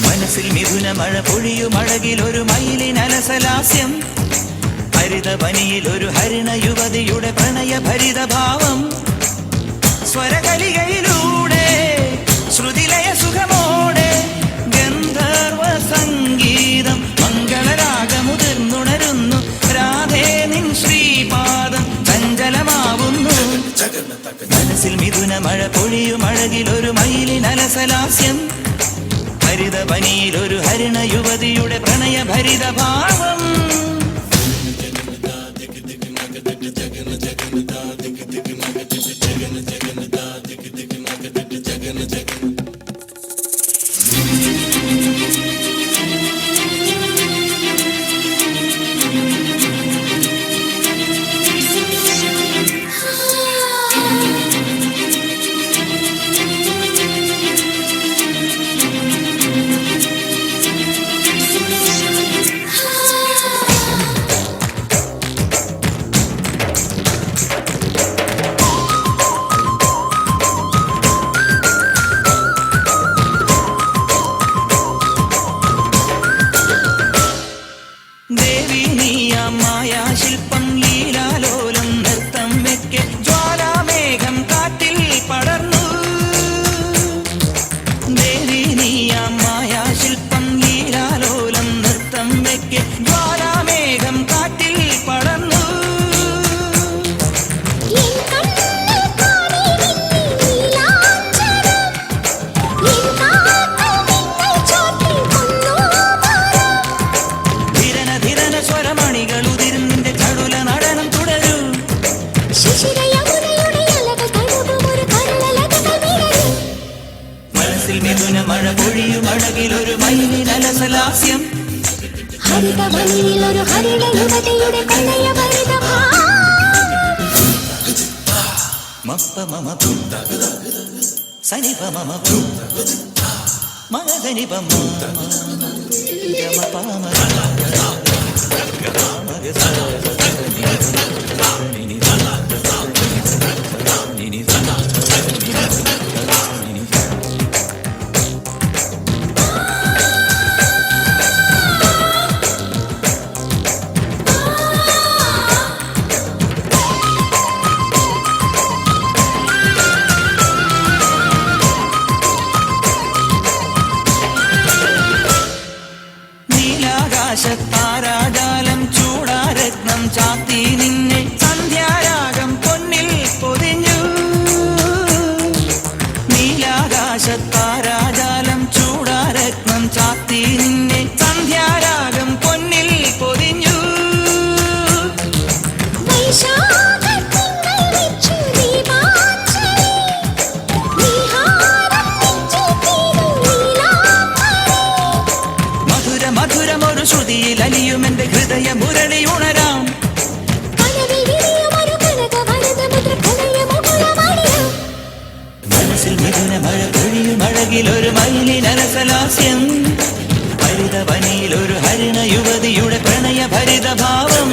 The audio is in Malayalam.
മനസ്സിൽ മിഥുന മഴ പൊഴിയും അഴകിലൊരു മയിലിനലസലാസ്യം, ഹരിതവനിയിൽ ഒരു ഹരിണ യുവതിയുടെ പ്രണയഭരിത ഭാവം, സ്വരകലികയിലൂടെ ശ്രുതിലയ സുഖമോടെ ഗന്ധർവ സംഗീതം മംഗളരാഗമുതിർന്നുണരുന്നു, രാധേ നിൻ ശ്രീപാദം ചഞ്ചലമാവുന്നു. മനസ്സിൽ മിഥുന മഴ പൊഴിയും അഴകിലൊരു മയിലിനലസലാസ്യം, ഹരിതവനിയിൽ ഒരു ഹരിണ യുവതിയുടെ പ്രണയഭരിത ഭാവം. ശില്പം ലീലാലോലം നൃത്തം വെക്കെ ജ്വാലാമേഘം കാറ്റിൽ പടർന്നു. ദേവി നീയാം മായാശില്പം ലീലാലോലം നൃത്തം വെക്കെ ജ്വാലാമേഘം കാറ്റിൽ പടർന്നു. മഴ പൊഴിയും അഴകിലൊരു മയിലിനലസലാസ്യം, ഹരിതവനിയിലൊരു ഹരിണ യുവതിയുടെ പ്രണയഭരിത ഭാവം. മപ്പ മമ സനിപ മമ മഗനിപ താരാജാലം ചൂടാരത്നം ചാത്തി നിന്നെ സന്ധ്യാരാഗം പൊന്നിൽ പൊതിഞ്ഞു. നീലാകാശത്താരാജാലം ചൂടാരത്നം ചാത്തി നിന്നെ സന്ധ്യാരാഗം പൊന്നിൽ പൊതിഞ്ഞു. മധുരമൊരു ശ്രുതിയിൽ അലിയുമെന്റെ ഹൃദയ മുരളി ഉണരാം. മനസ്സിൽ മിഥുന മഴ പൊഴിയും അഴകിലൊരു മയിലിനലസലാസ്യം, ഹരിതവനിയിൽ ഒരു ഹരിണ യുവതിയുടെ പ്രണയഭരിത ഭാവം.